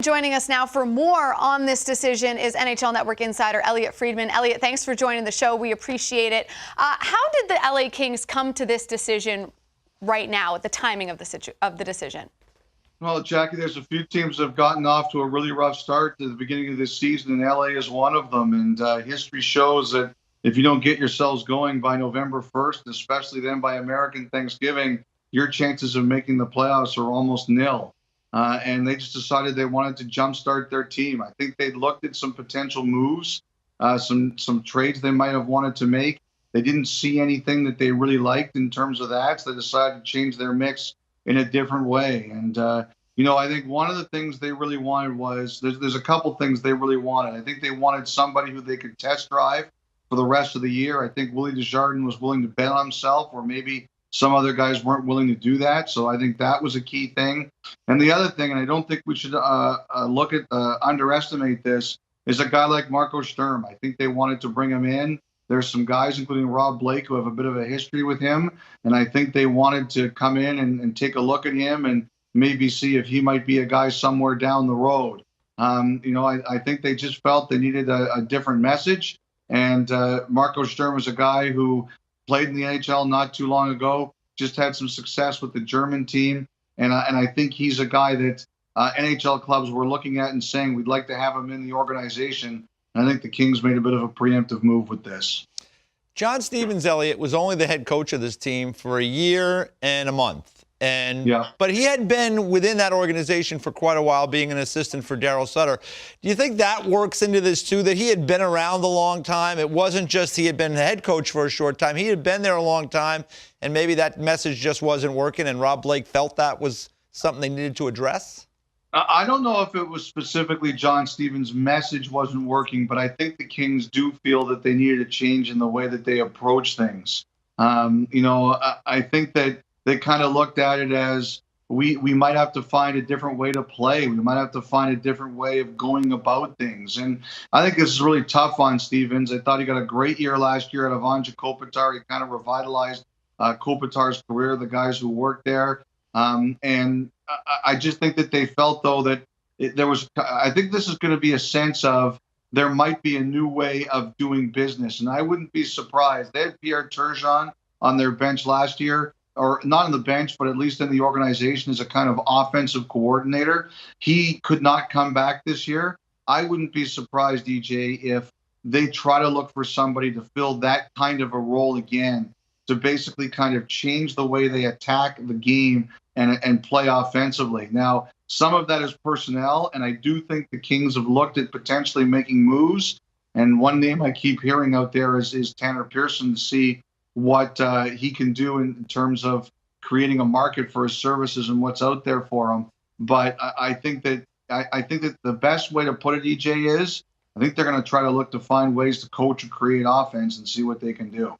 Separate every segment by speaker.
Speaker 1: joining us now for more on this decision is NHL Network insider Elliotte Friedman. Elliotte, thanks for joining the show. We appreciate it. How did the LA Kings come to this decision right now, at the timing of the decision?
Speaker 2: Well, Jackie, there's a few teams that have gotten off to a really rough start to the beginning of this season, and LA is one of them. And history shows that if you don't get yourselves going by November 1st, especially then by American Thanksgiving, your chances of making the playoffs are almost nil. And they just decided they wanted to jumpstart their team. I think they looked at some potential moves, some trades they might have wanted to make. They didn't see anything that they really liked in terms of that, so they decided to change their mix in a different way. And, I think one of the things they really wanted was, there's a couple things they really wanted. I think they wanted somebody who they could test drive for the rest of the year. I think Willie Desjardins was willing to bet on himself, or maybe some other guys weren't willing to do that. So I think that was a key thing. And the other thing, and I don't think we should underestimate this, is a guy like Marco Sturm. I think they wanted to bring him in. There's some guys, including Rob Blake, who have a bit of a history with him. And I think they wanted to come in and take a look at him and maybe see if he might be a guy somewhere down the road. I think they just felt they needed a different message. And Marco Sturm is a guy who played in the NHL not too long ago, just had some success with the German team. And I think he's a guy that NHL clubs were looking at and saying, we'd like to have him in the organization. And I think the Kings made a bit of a preemptive move with this.
Speaker 3: John Stevens, Elliotte, was only the head coach of this team for a year and a month. But he had been within that organization for quite a while, being an assistant for Daryl Sutter. Do you think that works into this, too, that he had been around a long time? It wasn't just he had been the head coach for a short time. He had been there a long time, and maybe that message just wasn't working, and Rob Blake felt that was something they needed to address?
Speaker 2: I don't know if it was specifically John Stevens' message wasn't working, but I think the Kings do feel that they needed a change in the way that they approach things. I think that they kind of looked at it as we might have to find a different way to play. We might have to find a different way of going about things. And I think this is really tough on Stevens. I thought he got a great year last year at Avanja Kopitar. He kind of revitalized Kopitar's career, the guys who worked there. And I just think that they felt, though, that I think this is going to be a sense of there might be a new way of doing business. And I wouldn't be surprised. They had Pierre Turgeon on their bench last year, or not on the bench, but at least in the organization as a kind of offensive coordinator. He could not come back this year. I wouldn't be surprised, DJ, if they try to look for somebody to fill that kind of a role again, to basically kind of change the way they attack the game and play offensively. Now, some of that is personnel, and I do think the Kings have looked at potentially making moves. And one name I keep hearing out there is Tanner Pearson, to see what he can do in terms of creating a market for his services and what's out there for him. But I think that the best way to put it, EJ, is I think they're going to try to look to find ways to coach and create offense and see what they can do.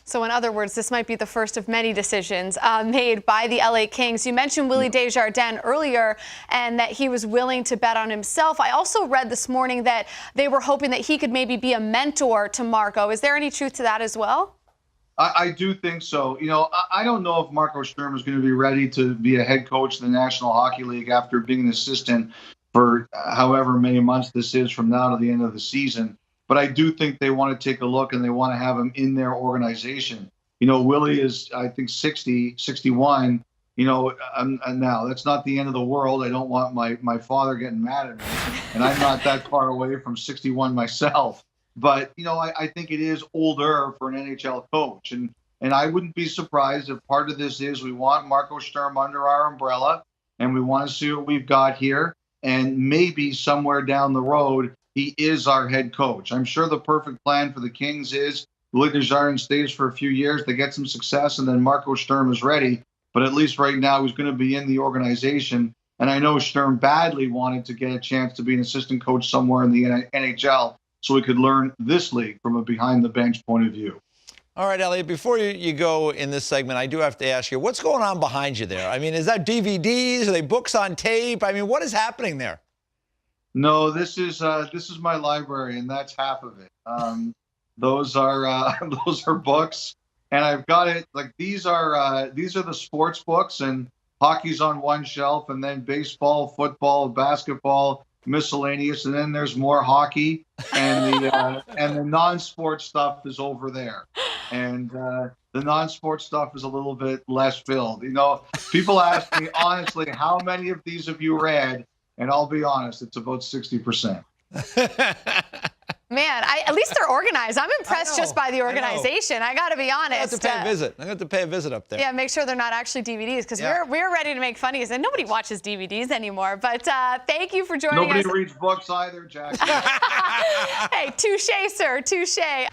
Speaker 1: So in other words, this might be the first of many decisions made by the LA Kings. You mentioned Willie Desjardins earlier and that he was willing to bet on himself. I also read this morning that they were hoping that he could maybe be a mentor to Marco. Is there any truth to that as well?
Speaker 2: I do think so. I don't know if Marco Sturm is going to be ready to be a head coach in the National Hockey League after being an assistant for however many months this is from now to the end of the season. But I do think they want to take a look and they want to have him in their organization. Willie is, I think, 60, 61. And now that's not the end of the world. I don't want my father getting mad at me. And I'm not that far away from 61 myself. But, I think it is older for an NHL coach. And I wouldn't be surprised if part of this is we want Marco Sturm under our umbrella and we want to see what we've got here. And maybe somewhere down the road, he is our head coach. I'm sure the perfect plan for the Kings is Willie Desjardins stays for a few years, they get some success, and then Marco Sturm is ready. But at least right now, he's going to be in the organization. And I know Sturm badly wanted to get a chance to be an assistant coach somewhere in the NHL so he could learn this league from a behind-the-bench point of view.
Speaker 3: All right, Elliotte, before you go in this segment, I do have to ask you, what's going on behind you there? I mean, is that DVDs? Are they books on tape? I mean, what is happening there?
Speaker 2: No, this is my library, and that's half of it. Those are books, and I've got it. Like these are the sports books, and hockey's on one shelf, and then baseball, football, basketball, miscellaneous, and then there's more hockey, and the non-sport stuff is over there, and the non-sport stuff is a little bit less filled. People ask me honestly, how many of these have you read? And I'll be honest, it's about 60%.
Speaker 1: Man, at least they're organized. I'm impressed just by the organization. I got to be honest.
Speaker 3: I have to pay a visit. I have to pay a visit up there.
Speaker 1: Yeah, make sure they're not actually DVDs, because we're ready to make funnies, and nobody watches DVDs anymore. But thank you for joining us.
Speaker 2: Nobody reads books either, Jack.
Speaker 1: Hey, touche, sir, touche.